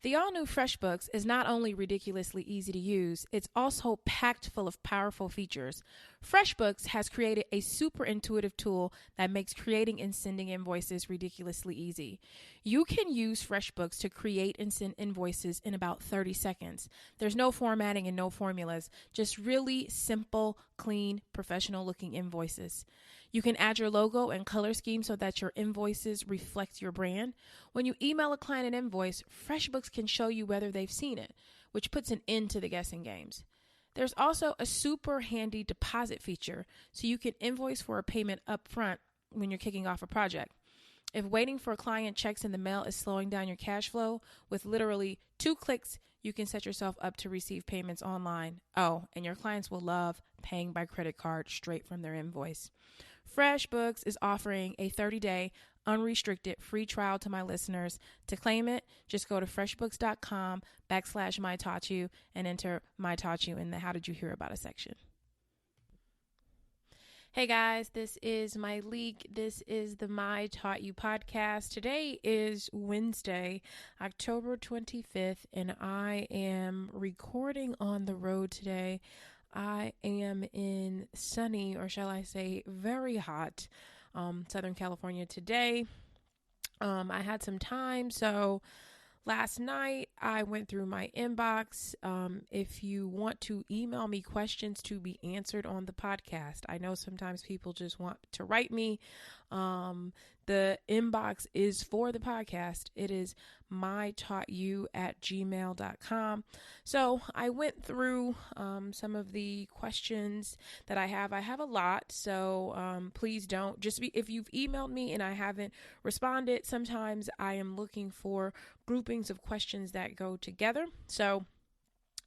The all-new FreshBooks is not only ridiculously easy to use, it's also packed full of powerful features. FreshBooks has created a super intuitive tool that makes creating and sending invoices ridiculously easy. You can use FreshBooks to create and send invoices in about 30 seconds. There's no formatting and no formulas, just really simple, clean, professional-looking invoices. You can add your logo and color scheme so that your invoices reflect your brand. When you email a client an invoice, FreshBooks can show you whether they've seen it, which puts an end to the guessing games. There's also a super handy deposit feature, so you can invoice for a payment up front when you're kicking off a project. If waiting for client checks in the mail is slowing down your cash flow, with literally 2 clicks, you can set yourself up to receive payments online. Oh, and your clients will love paying by credit card straight from their invoice. FreshBooks is offering a 30-day unrestricted free trial to my listeners. To claim it, just go to freshbooks.com/mytaughtyou and enter My Taught You in the How Did You Hear About Us section. Hey guys, this is my leak. This is the My Taught You podcast. Today is Wednesday, October 25th, and I am recording on the road today. I am in sunny, or shall I say very hot, Southern California today. I had some time, so last night I went through my inbox. If you want to email me questions to be answered on the podcast, I know sometimes people just want to write me. The inbox is for the podcast. It is mytaughtyou@gmail.com. So I went through some of the questions that I have. I have a lot, so please don't if you've emailed me and I haven't responded. Sometimes I am looking for groupings of questions that go together. So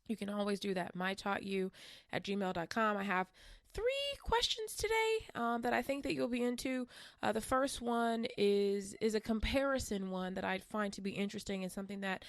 you can always do that. mytaughtyou@gmail.com. I have 3 questions today that I think that you'll be into. The first one is a comparison one that I find to be interesting and something that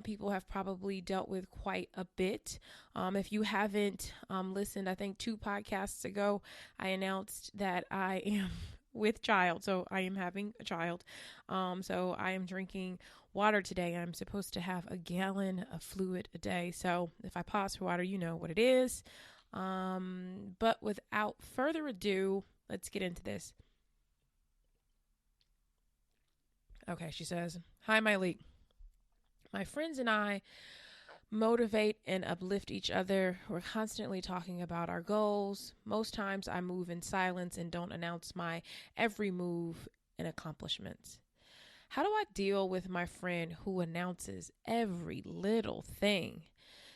people have probably dealt with quite a bit. If you haven't listened, I think 2 podcasts ago, I announced that I am with child. So I am having a child. So I am drinking water today. I'm supposed to have a gallon of fluid a day. So if I pause for water, you know what it is. But without further ado, let's get into this. Okay, she says, "Hi, my leak. My friends and I motivate and uplift each other. We're constantly talking about our goals. Most times I move in silence and don't announce my every move and accomplishments. How do I deal with my friend who announces every little thing?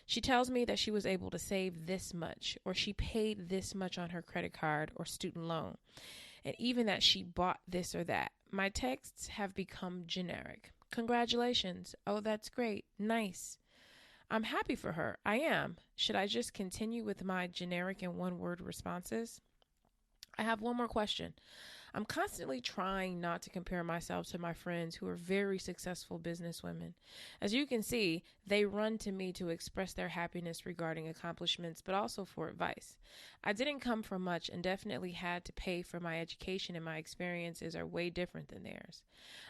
She tells me that she was able to save this much, or she paid this much on her credit card or student loan, and even that she bought this or that. My texts have become generic. Congratulations. Oh, that's great. Nice. I'm happy for her. I am. Should I just continue with my generic and one-word responses? I have one more question. I'm constantly trying not to compare myself to my friends who are very successful businesswomen. As you can see, they run to me to express their happiness regarding accomplishments, but also for advice. I didn't come from much and definitely had to pay for my education, and my experiences are way different than theirs.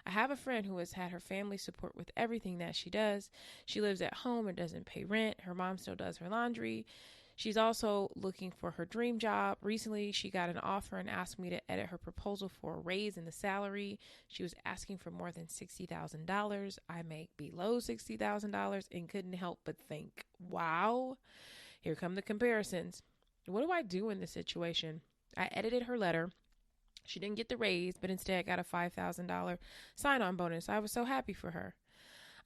I have a friend who has had her family support with everything that she does. She lives at home and doesn't pay rent. Her mom still does her laundry. She's also looking for her dream job. Recently, she got an offer and asked me to edit her proposal for a raise in the salary. She was asking for more than $60,000. I make below $60,000 and couldn't help but think, wow, here come the comparisons. What do I do in this situation? I edited her letter. She didn't get the raise, but instead got a $5,000 sign-on bonus. I was so happy for her.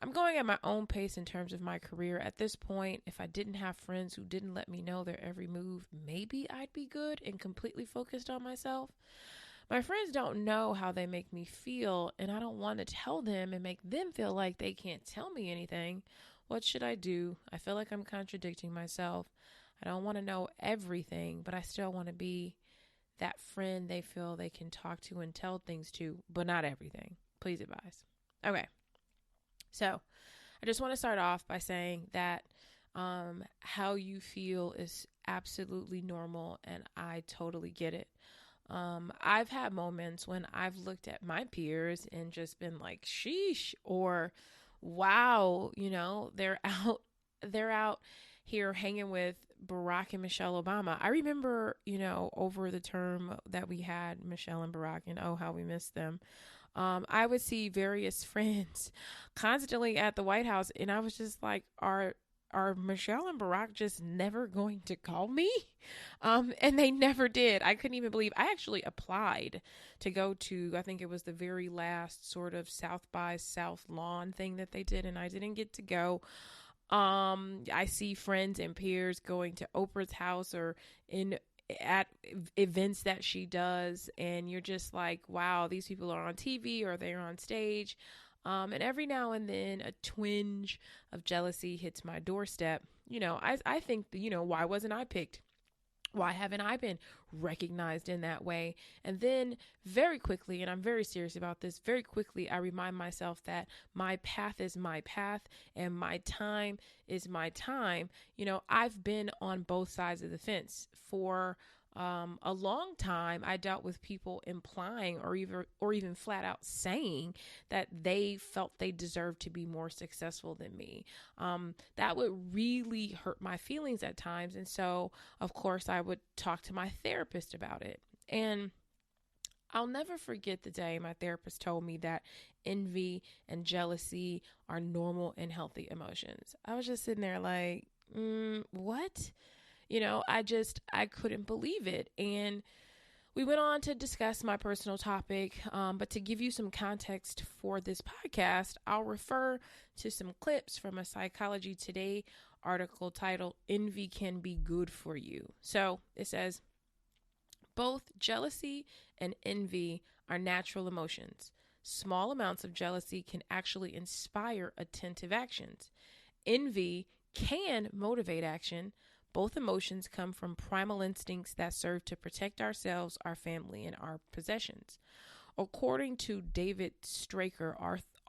I'm going at my own pace in terms of my career. At this point, if I didn't have friends who didn't let me know their every move, maybe I'd be good and completely focused on myself. My friends don't know how they make me feel, and I don't want to tell them and make them feel like they can't tell me anything. What should I do? I feel like I'm contradicting myself. I don't want to know everything, but I still want to be that friend they feel they can talk to and tell things to, but not everything. Please advise. Okay. So I just want to start off by saying that how you feel is absolutely normal, and I totally get it. I've had moments when I've looked at my peers and just been like, sheesh, or wow, they're out here hanging with Barack and Michelle Obama. I remember, over the term that we had Michelle and Barack, and oh, how we missed them. I would see various friends constantly at the White House, and I was just like, are Michelle and Barack just never going to call me? And they never did. I couldn't even believe. I actually applied to go to, I think it was the very last sort of South by South lawn thing that they did, and I didn't get to go. I see friends and peers going to Oprah's house or at events that she does, and you're just like, wow, these people are on TV or they're on stage. And every now and then a twinge of jealousy hits my doorstep. I think, why wasn't I picked? Why haven't I been recognized in that way? And then very quickly, and I'm very serious about this, very quickly I remind myself that my path is my path and my time is my time. I've been on both sides of the fence for a long time. I dealt with people implying or even flat out saying that they felt they deserved to be more successful than me. That would really hurt my feelings at times. And so, of course, I would talk to my therapist about it. And I'll never forget the day my therapist told me that envy and jealousy are normal and healthy emotions. I was just sitting there like, what? I couldn't believe it. And we went on to discuss my personal topic. But to give you some context for this podcast, I'll refer to some clips from a Psychology Today article titled "Envy Can Be Good for You." So it says, both jealousy and envy are natural emotions. Small amounts of jealousy can actually inspire attentive actions. Envy can motivate action. Both emotions come from primal instincts that serve to protect ourselves, our family, and our possessions. According to David Straker,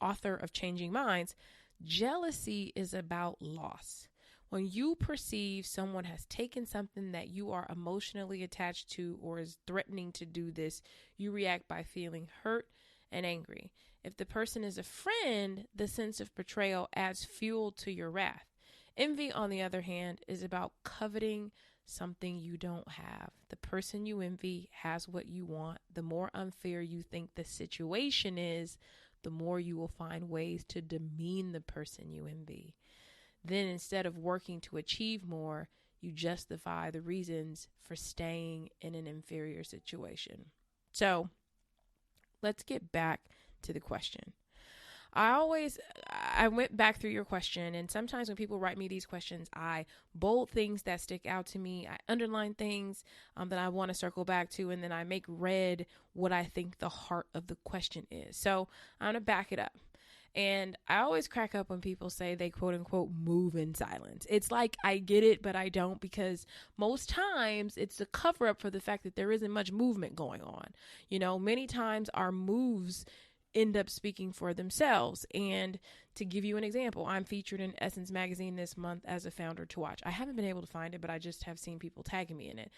author of Changing Minds, jealousy is about loss. When you perceive someone has taken something that you are emotionally attached to or is threatening to do this, you react by feeling hurt and angry. If the person is a friend, the sense of betrayal adds fuel to your wrath. Envy, on the other hand, is about coveting something you don't have. The person you envy has what you want. The more unfair you think the situation is, the more you will find ways to demean the person you envy. Then, instead of working to achieve more, you justify the reasons for staying in an inferior situation. So, let's get back to the question. I went back through your question, and sometimes when people write me these questions, I bold things that stick out to me. I underline things that I want to circle back to, and then I make red what I think the heart of the question is. So I'm going to back it up. And I always crack up when people say they quote unquote move in silence. It's like I get it, but I don't, because most times it's a cover up for the fact that there isn't much movement going on. Many times our moves end up speaking for themselves. And to give you an example, I'm featured in Essence magazine this month as a founder to watch. I haven't been able to find it, but I just have seen people tagging me in it.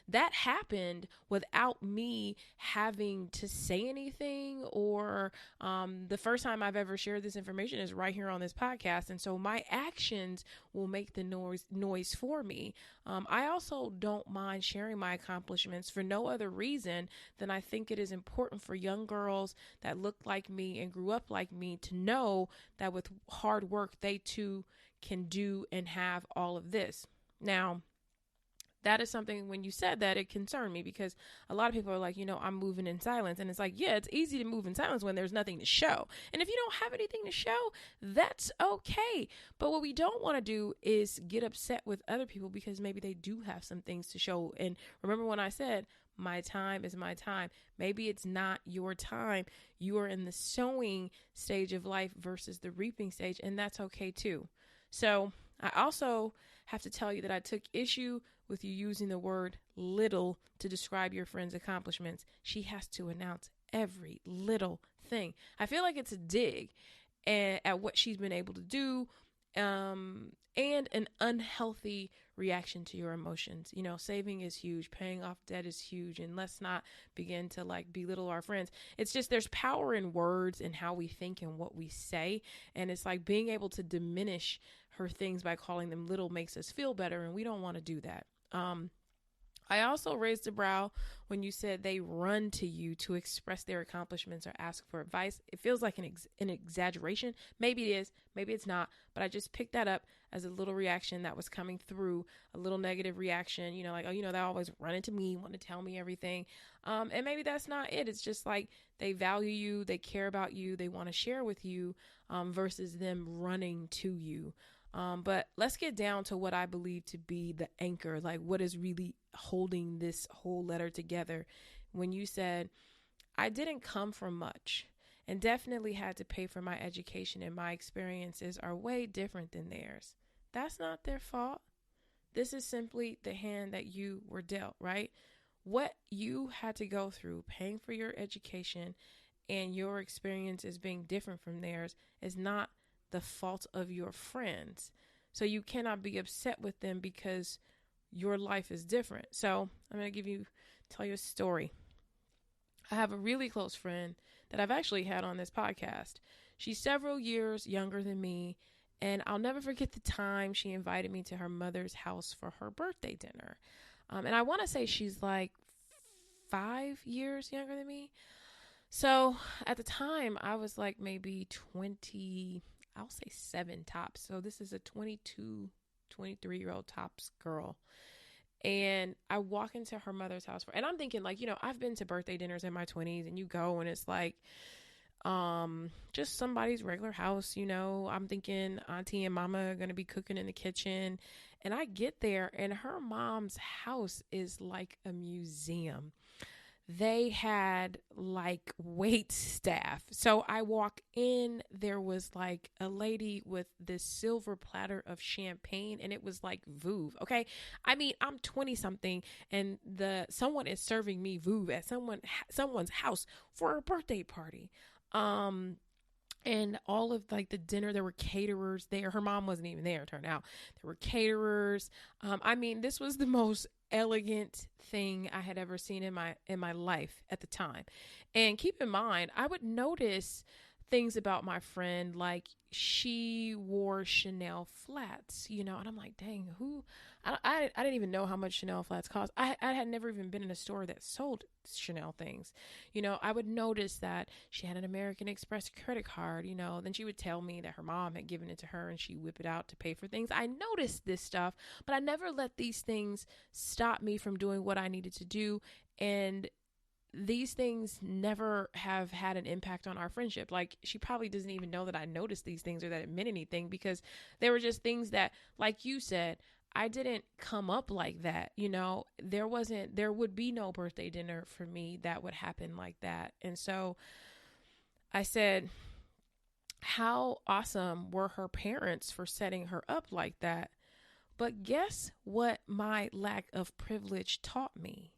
That happened without me having to say anything, or the first time I've ever shared this information is right here on this podcast. And so my actions will make the noise for me. I also don't mind sharing my accomplishments for no other reason than I think it is important for young girls that look like me and grew up like me to know that with hard work, they too can do and have all of this. Now, that is something, when you said that, it concerned me, because a lot of people are like, I'm moving in silence. And it's like, yeah, it's easy to move in silence when there's nothing to show. And if you don't have anything to show, that's okay. But what we don't want to do is get upset with other people because maybe they do have some things to show. And remember when I said, my time is my time. Maybe it's not your time. You are in the sowing stage of life versus the reaping stage, and that's okay too. So I also have to tell you that I took issue with you using the word little to describe your friend's accomplishments. She has to announce every little thing. I feel like it's a dig at what she's been able to do and an unhealthy reaction to your emotions. You know, saving is huge, paying off debt is huge, and let's not begin to like belittle our friends. It's just there's power in words and how we think and what we say, and it's like being able to diminish her things by calling them little makes us feel better, and we don't want to do that. I also raised a brow when you said they run to you to express their accomplishments or ask for advice. It feels like an exaggeration. Maybe it is, maybe it's not, but I just picked that up as a little reaction that was coming through, a little negative reaction, you know, like, oh, you know, they always run into me, want to tell me everything. And maybe that's not it. It's just like they value you, they care about you, they want to share with you, versus them running to you. But let's get down to what I believe to be the anchor, like what is really holding this whole letter together. When you said, I didn't come from much and definitely had to pay for my education, and my experiences are way different than theirs. That's not their fault. This is simply the hand that you were dealt, right? What you had to go through, paying for your education and your experiences being different from theirs, is not the fault of your friends. So you cannot be upset with them because your life is different. So I'm going to tell you a story. I have a really close friend that I've actually had on this podcast. She's several years younger than me, and I'll never forget the time she invited me to her mother's house for her birthday dinner. And I want to say she's like 5 years younger than me. So at the time, I was like maybe 20, I'll say 7 tops. So this is a 22, 23-year-old tops girl. And I walk into her mother's house and I'm thinking like, you know, I've been to birthday dinners in my 20s, and you go and it's like, just somebody's regular house, you know. I'm thinking auntie and mama are going to be cooking in the kitchen. And I get there and her mom's house is like a museum. They had like wait staff. So I walk in, there was like a lady with this silver platter of champagne, and it was like Vouv. Okay. I mean, I'm 20 something and someone is serving me Vouv at someone's house for a birthday party. And all of like the dinner, there were caterers there. Her mom wasn't even there, it turned out. There were caterers. I mean, this was the most elegant thing I had ever seen in my life at the time. And keep in mind, I would notice things about my friend, like she wore Chanel flats, you know, and I'm like, dang, I didn't even know how much Chanel flats cost. I had never even been in a store that sold Chanel things. You know, I would notice that she had an American Express credit card, you know, then she would tell me that her mom had given it to her and she whip it out to pay for things. I noticed this stuff, but I never let these things stop me from doing what I needed to do. And these things never have had an impact on our friendship. Like, she probably doesn't even know that I noticed these things or that it meant anything, because they were just things that, like you said, I didn't come up like that. You know, there would be no birthday dinner for me that would happen like that. And so I said, how awesome were her parents for setting her up like that? But guess what my lack of privilege taught me?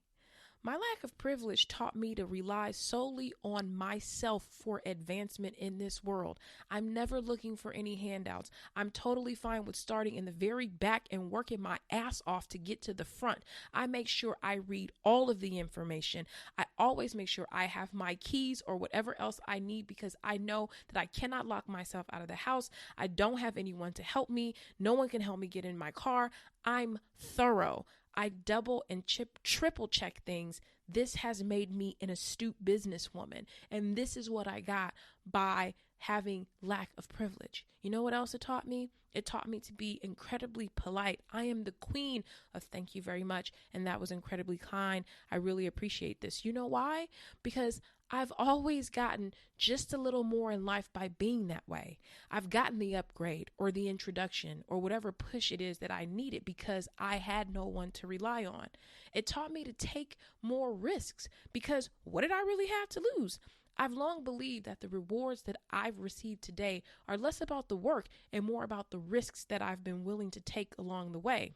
My lack of privilege taught me to rely solely on myself for advancement in this world. I'm never looking for any handouts. I'm totally fine with starting in the very back and working my ass off to get to the front. I make sure I read all of the information. I always make sure I have my keys or whatever else I need, because I know that I cannot lock myself out of the house. I don't have anyone to help me. No one can help me get in my car. I'm thorough. I double and triple check things. This has made me an astute businesswoman. And this is what I got by having lack of privilege. You know what else it taught me? It taught me to be incredibly polite. I am the queen of thank you very much. And that was incredibly kind. I really appreciate this. You know why? Because I've always gotten just a little more in life by being that way. I've gotten the upgrade or the introduction or whatever push it is that I needed because I had no one to rely on. It taught me to take more risks, because what did I really have to lose? I've long believed that the rewards that I've received today are less about the work and more about the risks that I've been willing to take along the way.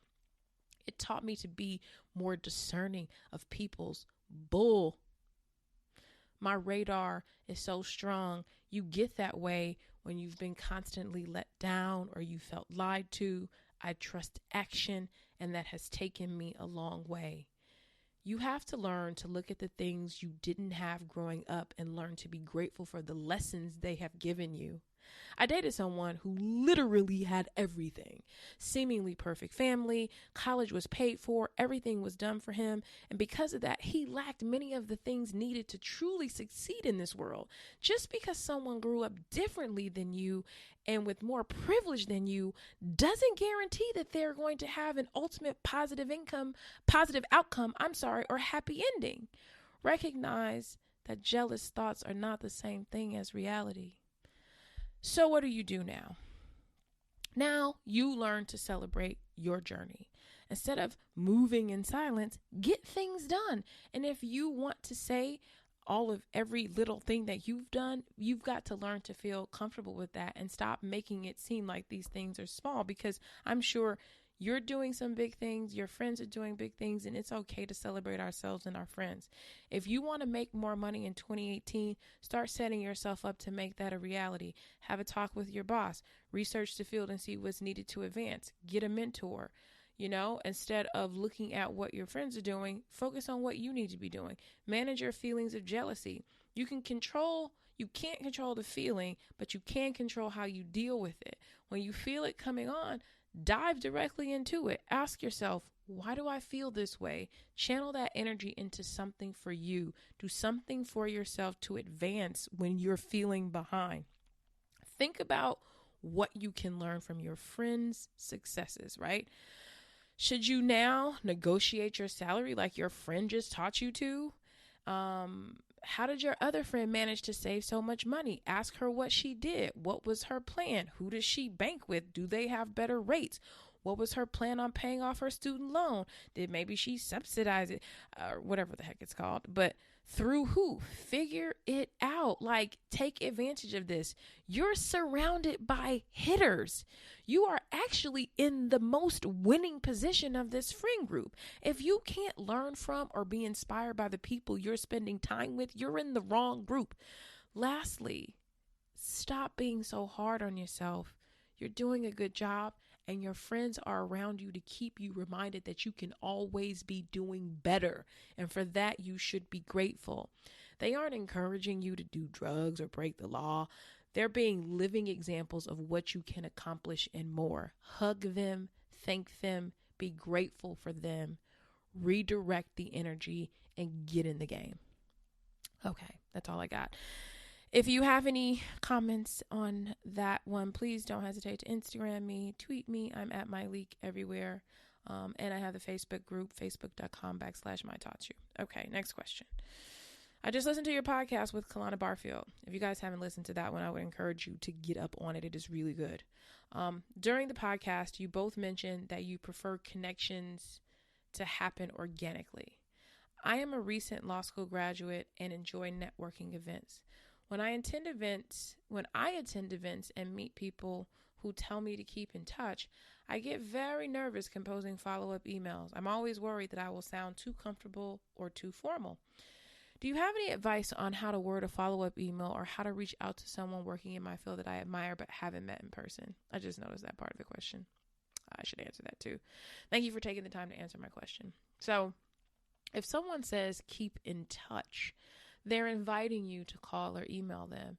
It taught me to be more discerning of people's bull. My radar is so strong. You get that way when you've been constantly let down or you felt lied to. I trust action, and that has taken me a long way. You have to learn to look at the things you didn't have growing up and learn to be grateful for the lessons they have given you. I dated someone who literally had everything. Seemingly perfect family, college was paid for, everything was done for him, and because of that, he lacked many of the things needed to truly succeed in this world. Just because someone grew up differently than you and with more privilege than you doesn't guarantee that they're going to have an ultimate positive outcome, or happy ending. Recognize that jealous thoughts are not the same thing as reality. So what do you do now? Now you learn to celebrate your journey. Instead of moving in silence, get things done. And if you want to say all of every little thing that you've done, you've got to learn to feel comfortable with that and stop making it seem like these things are small, because I'm sure you're doing some big things, your friends are doing big things, and it's okay to celebrate ourselves and our friends. If you want to make more money in 2018, start setting yourself up to make that a reality. Have a talk with your boss, research the field and see what's needed to advance. Get a mentor. Instead of looking at what your friends are doing, focus on what you need to be doing. Manage your feelings of jealousy. You can't control the feeling, but you can control how you deal with it. When you feel it coming on, dive directly into it. Ask yourself, why do I feel this way? Channel that energy into something for you. Do something for yourself to advance when you're feeling behind. Think about what you can learn from your friends' successes, right? Should you now negotiate your salary like your friend just taught you to? How did your other friend manage to save so much money? Ask her what she did. What was her plan? Who does she bank with? Do they have better rates? What was her plan on paying off her student loan? Did maybe she subsidize it or whatever the heck it's called? But through who? Figure it out. Take advantage of this. You're surrounded by hitters. You are actually in the most winning position of this friend group. If you can't learn from or be inspired by the people you're spending time with, you're in the wrong group. Lastly, stop being so hard on yourself. You're doing a good job, and your friends are around you to keep you reminded that you can always be doing better. And for that, you should be grateful. They aren't encouraging you to do drugs or break the law. They're being living examples of what you can accomplish and more. Hug them, thank them, be grateful for them, redirect the energy, and get in the game. Okay, that's all I got. If you have any comments on that one, please don't hesitate to Instagram me, tweet me. I'm at myleak everywhere. And I have the Facebook group, facebook.com/mytaughtyou. Okay, next question. I just listened to your podcast with Kalana Barfield. If you guys haven't listened to that one, I would encourage you to get up on it. It is really good. During the podcast, you both mentioned that you prefer connections to happen organically. I am a recent law school graduate and enjoy networking events. When I attend events and meet people who tell me to keep in touch, I get very nervous composing follow-up emails. I'm always worried that I will sound too comfortable or too formal. Do you have any advice on how to word a follow-up email or how to reach out to someone working in my field that I admire but haven't met in person? I just noticed that part of the question. I should answer that too. Thank you for taking the time to answer my question. So if someone says keep in touch, they're inviting you to call or email them.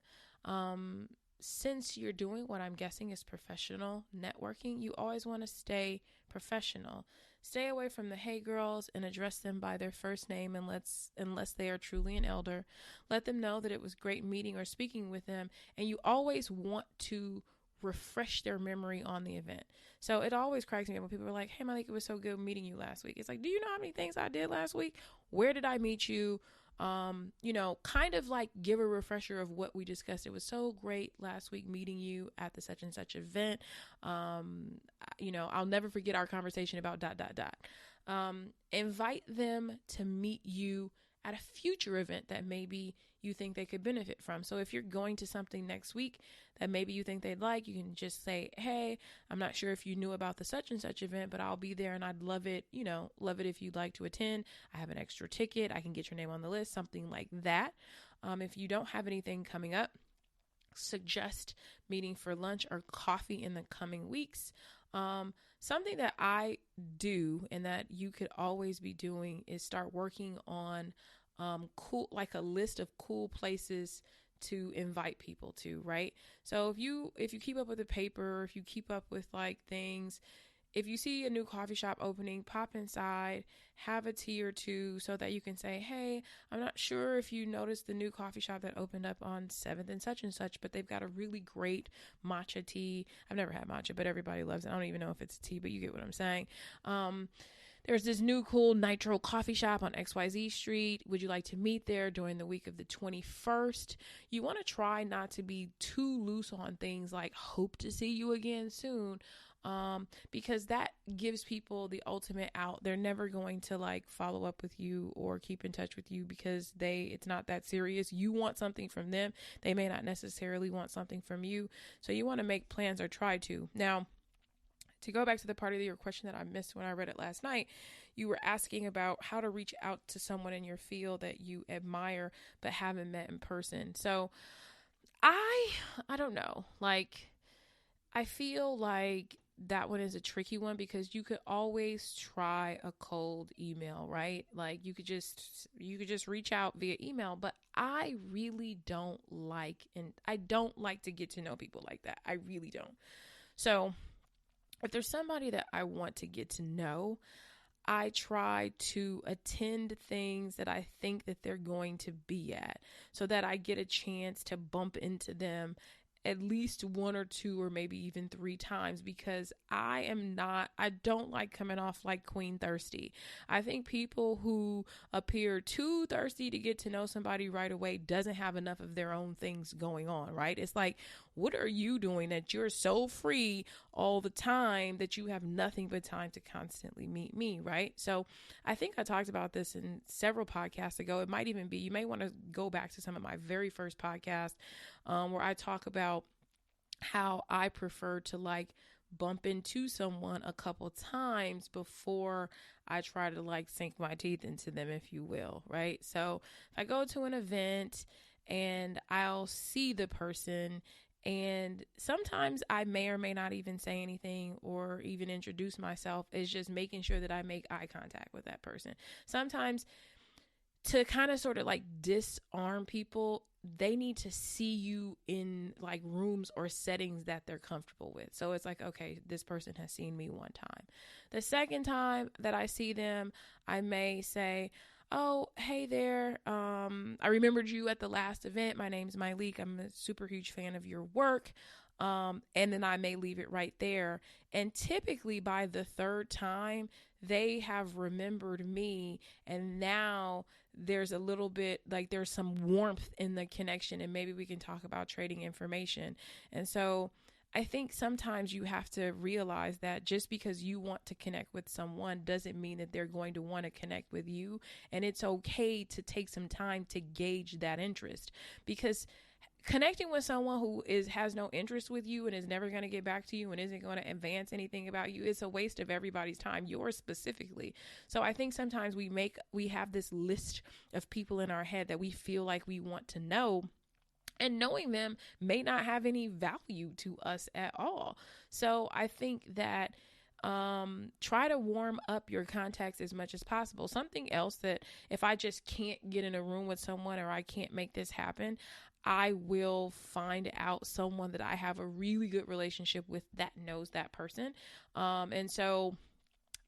Since you're doing what I'm guessing is professional networking, you always want to stay professional. Stay away from the hey girls and address them by their first name unless they are truly an elder. Let them know that it was great meeting or speaking with them, and you always want to refresh their memory on the event. So it always cracks me up when people are like, hey Malik, it was so good meeting you last week. It's like, do you know how many things I did last week? Where did I meet you? Kind of like give a refresher of what we discussed. It was so great last week meeting you at the such and such event. I'll never forget our conversation about ... Invite them to meet you at a future event that maybe you think they could benefit from. So if you're going to something next week that maybe you think they'd like, you can just say, hey, I'm not sure if you knew about the such and such event, but I'll be there and I'd love it if you'd like to attend. I have an extra ticket. I can get your name on the list, something like that. If you don't have anything coming up, suggest meeting for lunch or coffee in the coming weeks. Something that I do and that you could always be doing is start working on cool, like a list of cool places to invite people to, right? So if you keep up with the paper, if you keep up with like things, if you see a new coffee shop opening, pop inside, have a tea or two so that you can say, hey, I'm not sure if you noticed the new coffee shop that opened up on 7th and such, but they've got a really great matcha tea. I've never had matcha, but everybody loves it. I don't even know if it's a tea, but you get what I'm saying. There's this new cool nitro coffee shop on XYZ Street. Would you like to meet there during the week of the 21st? You want to try not to be too loose on things like hope to see you again soon. Because that gives people the ultimate out. They're never going to like follow up with you or keep in touch with you because it's not that serious. You want something from them. They may not necessarily want something from you. So you want to make plans or try to. Now, to go back to the part of your question that I missed when I read it last night, you were asking about how to reach out to someone in your field that you admire but haven't met in person. So I don't know. Like, I feel like that one is a tricky one because you could always try a cold email, right? Like you could just reach out via email, but I really don't like to get to know people like that. I really don't. So if there's somebody that I want to get to know, I try to attend things that I think that they're going to be at so that I get a chance to bump into them at least one or two or maybe even three times because I don't like coming off like Queen Thirsty. I think people who appear too thirsty to get to know somebody right away doesn't have enough of their own things going on, right? It's like, what are you doing that you're so free all the time that you have nothing but time to constantly meet me, right? So I think I talked about this in several podcasts ago. It might even be, you may want to go back to some of my very first podcasts where I talk about how I prefer to like bump into someone a couple times before I try to like sink my teeth into them, if you will, right? So if I go to an event and I'll see the person and sometimes I may or may not even say anything or even introduce myself, it's just making sure that I make eye contact with that person. Sometimes to kind of sort of like disarm people, they need to see you in like rooms or settings that they're comfortable with. So it's like, okay, this person has seen me one time. The second time that I see them, I may say, oh, hey there. I remembered you at the last event. My name's Myleek. I'm a super huge fan of your work. And then I may leave it right there. And typically by the third time, they have remembered me. And now there's a little bit like there's some warmth in the connection and maybe we can talk about trading information. And so I think sometimes you have to realize that just because you want to connect with someone doesn't mean that they're going to want to connect with you. And it's okay to take some time to gauge that interest because connecting with someone who has no interest with you and is never going to get back to you and isn't going to advance anything about you, it's a waste of everybody's time, yours specifically. So I think sometimes we have this list of people in our head that we feel like we want to know, and knowing them may not have any value to us at all. So I think that try to warm up your contacts as much as possible. Something else that if I just can't get in a room with someone or I can't make this happen, I will find out someone that I have a really good relationship with that knows that person. And so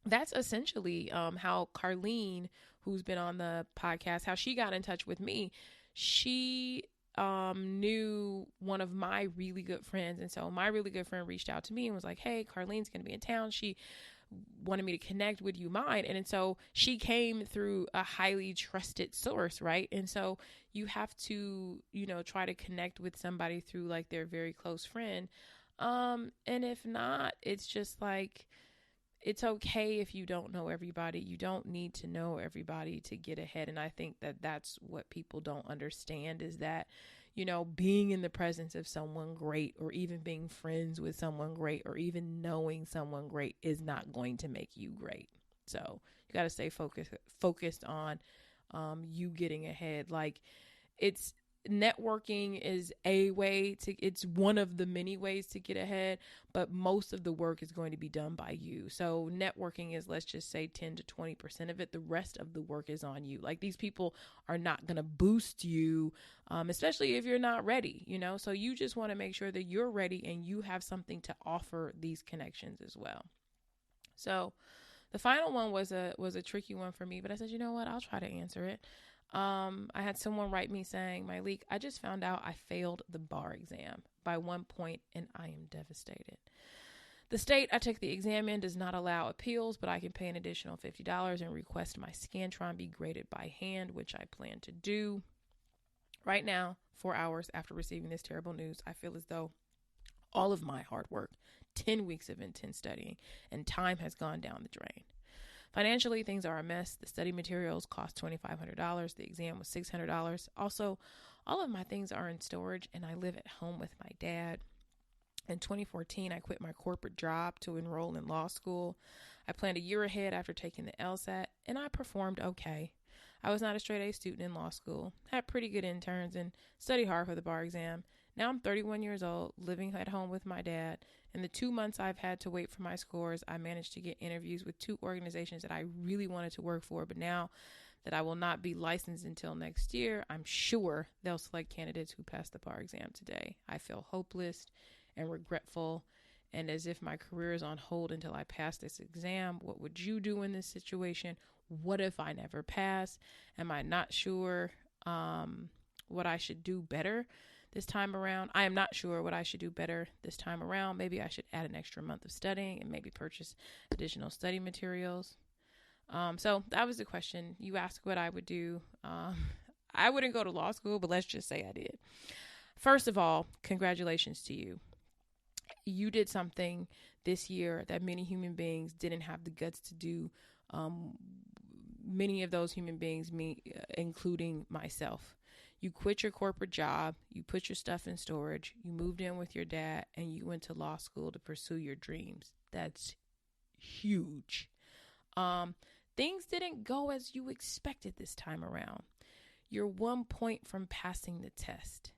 that's essentially how Carlene, who's been on the podcast, how she got in touch with me. She knew one of my really good friends. And so my really good friend reached out to me and was like, hey, Carlene's going to be in town. She wanted me to connect. Would you mind? And so she came through a highly trusted source, right? And so you have to, try to connect with somebody through like their very close friend. And if not, it's just like, it's okay if you don't know everybody. You don't need to know everybody to get ahead. And I think that that's what people don't understand is that, being in the presence of someone great or even being friends with someone great or even knowing someone great is not going to make you great. So you got to stay focused on you getting ahead. Like networking is it's one of the many ways to get ahead, but most of the work is going to be done by you. So networking is, let's just say, 10 to 20% of it. The rest of the work is on you. Like, these people are not going to boost you, especially if you're not ready, so you just want to make sure that you're ready and you have something to offer these connections as well. So the final one was a tricky one for me, but I said, you know what, I'll try to answer it. I had someone write me saying, Myleik, I just found out I failed the bar exam by 1 point and I am devastated. The state I took the exam in does not allow appeals, but I can pay an additional $50 and request my Scantron be graded by hand, which I plan to do. Right now, 4 hours after receiving this terrible news, I feel as though all of my hard work, 10 weeks of intense studying, and time has gone down the drain. Financially, things are a mess. The study materials cost $2,500. The exam was $600. Also, all of my things are in storage, and I live at home with my dad. In 2014, I quit my corporate job to enroll in law school. I planned a year ahead after taking the LSAT, and I performed okay. I was not a straight A student in law school, had pretty good interns, and studied hard for the bar exam. Now I'm 31 years old, living at home with my dad. In the 2 months I've had to wait for my scores, I managed to get interviews with 2 organizations that I really wanted to work for. But now that I will not be licensed until next year, I'm sure they'll select candidates who pass the bar exam today. I feel hopeless and regretful, and as if my career is on hold until I pass this exam. What would you do in this situation? What if I never pass? Am I not sure what I should do better this time around? I am not sure what I should do better this time around. Maybe I should add an extra month of studying and maybe purchase additional study materials. So that was the question. You asked what I would do. I wouldn't go to law school, but let's just say I did. First of all, congratulations to you. You did something this year that many human beings didn't have the guts to do. Many of those human beings, me including myself. You quit your corporate job, you put your stuff in storage, you moved in with your dad, and you went to law school to pursue your dreams. That's huge. Things didn't go as you expected this time around. You're 1 point from passing the test.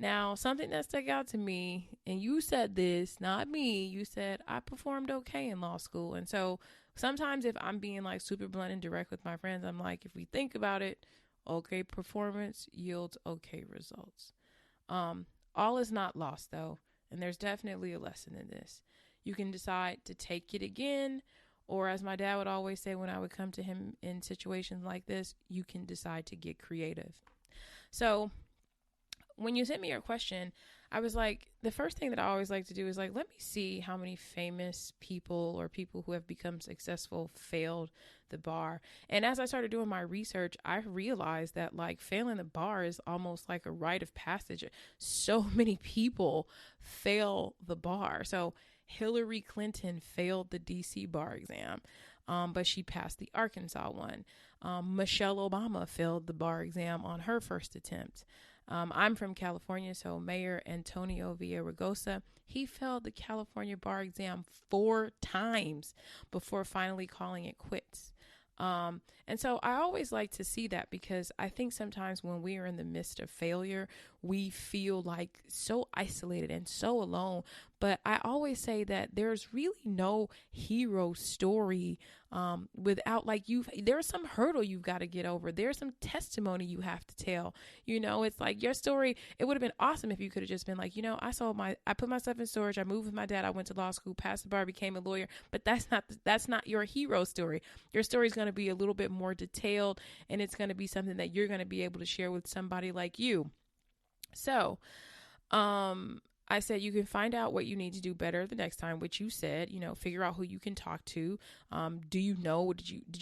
Now, something that stuck out to me, and you said this, not me, you said, I performed okay in law school. And so sometimes if I'm being like super blunt and direct with my friends, I'm like, if we think about it, okay performance yields okay results. All is not lost though, and there's definitely a lesson in this. You can decide to take it again, or as my dad would always say when I would come to him in situations like this, you can decide to get creative. So when you sent me your question, I was like, the first thing that I always like to do is like, let me see how many famous people or people who have become successful failed the bar. And as I started doing my research, I realized that like failing the bar is almost like a rite of passage. So many people fail the bar. So Hillary Clinton failed the DC bar exam, but she passed the Arkansas one. Michelle Obama failed the bar exam on her first attempt. I'm from California, so Mayor Antonio Villaraigosa, he failed the California bar exam 4 times before finally calling it quits. And so I always like to see that, because I think sometimes when we are in the midst of failure, we feel like so isolated and so alone. But I always say that there's really no hero story without there's some hurdle you've got to get over. There's some testimony you have to tell. It's like your story. It would have been awesome if you could have just been like, I put myself in storage. I moved with my dad. I went to law school, passed the bar, became a lawyer. But that's not your hero story. Your story is going to be a little bit more detailed, and it's going to be something that you're going to be able to share with somebody like you. So, I said, you can find out what you need to do better the next time, which you said, figure out who you can talk to. Did you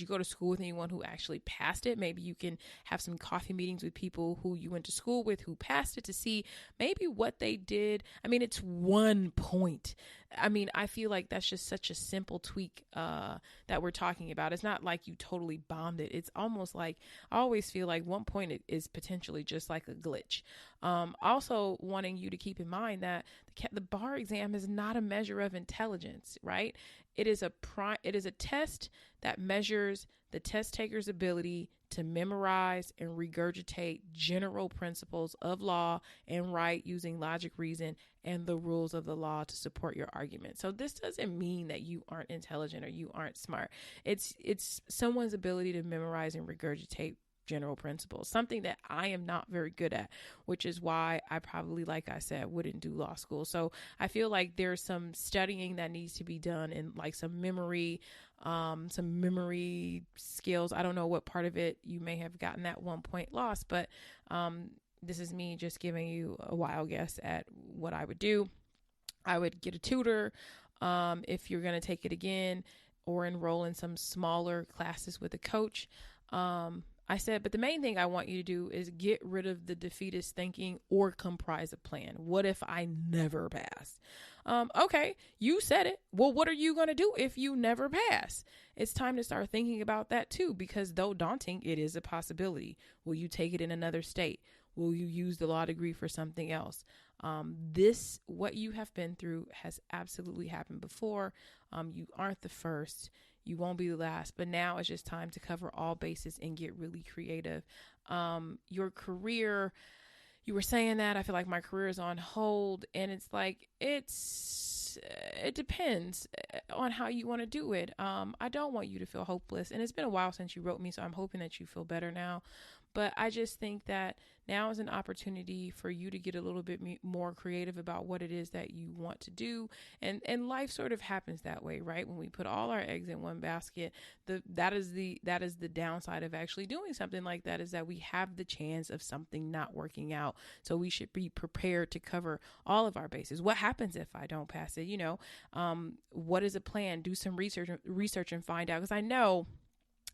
go to school with anyone who actually passed it? Maybe you can have some coffee meetings with people who you went to school with who passed it to see maybe what they did. I mean, it's 1 point. I mean, I feel like that's just such a simple tweak that we're talking about. It's not like you totally bombed it. It's almost like, I always feel like 1 point is potentially just like a glitch. Also wanting you to keep in mind that the bar exam is not a measure of intelligence, right? It is a test that measures the test taker's ability to memorize and regurgitate general principles of law and right using logic, reason, and the rules of the law to support your argument. So this doesn't mean that you aren't intelligent or you aren't smart. It's someone's ability to memorize and regurgitate general principles, something that I am not very good at, which is why I probably, like I said, wouldn't do law school. So I feel like there's some studying that needs to be done and like some memory skills. I don't know what part of it you may have gotten at one point lost, but this is me just giving you a wild guess at what I would do. I would get a tutor if you're going to take it again, or enroll in some smaller classes with a coach. I said, but the main thing I want you to do is get rid of the defeatist thinking or comprise a plan. What if I never pass? Okay, you said it. Well, what are you going to do if you never pass? It's time to start thinking about that too, because though daunting, it is a possibility. Will you take it in another state? Will you use the law degree for something else? What you have been through has absolutely happened before. You aren't the first. You won't be the last, but now it's just time to cover all bases and get really creative. Your career, you were saying that I feel like my career is on hold, and it's like, it depends on how you want to do it. I don't want you to feel hopeless, and it's been a while since you wrote me, so I'm hoping that you feel better now. But I just think that now is an opportunity for you to get a little bit more creative about what it is that you want to do. And life sort of happens that way, right? When we put all our eggs in one basket, that is the downside of actually doing something like that, is that we have the chance of something not working out. So we should be prepared to cover all of our bases. What happens if I don't pass it? What is a plan? Do some research and find out. Because I know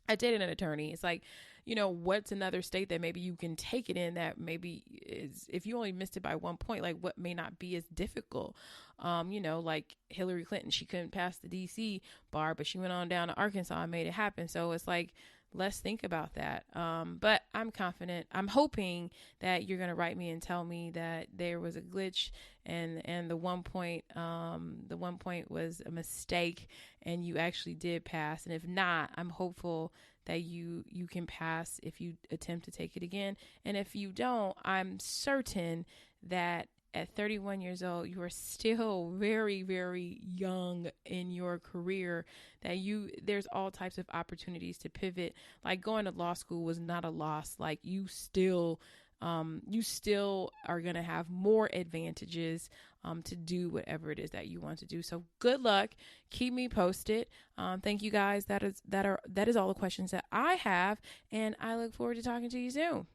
I dated an attorney. It's like, what's another state that maybe you can take it in that maybe is, if you only missed it by 1 point, like what may not be as difficult. Like Hillary Clinton, she couldn't pass the DC bar, but she went on down to Arkansas and made it happen. So it's like, let's think about that. But I'm confident. I'm hoping that you're going to write me and tell me that there was a glitch and the 1 point, was a mistake and you actually did pass. And if not, I'm hopeful that you can pass if you attempt to take it again. And if you don't, I'm certain that at 31 years old, you are still very, very young in your career, that there's all types of opportunities to pivot. Like going to law school was not a loss. Like you still are going to have more advantages to do whatever it is that you want to do. So good luck. Keep me posted. Thank you guys. That is all the questions that I have, and I look forward to talking to you soon.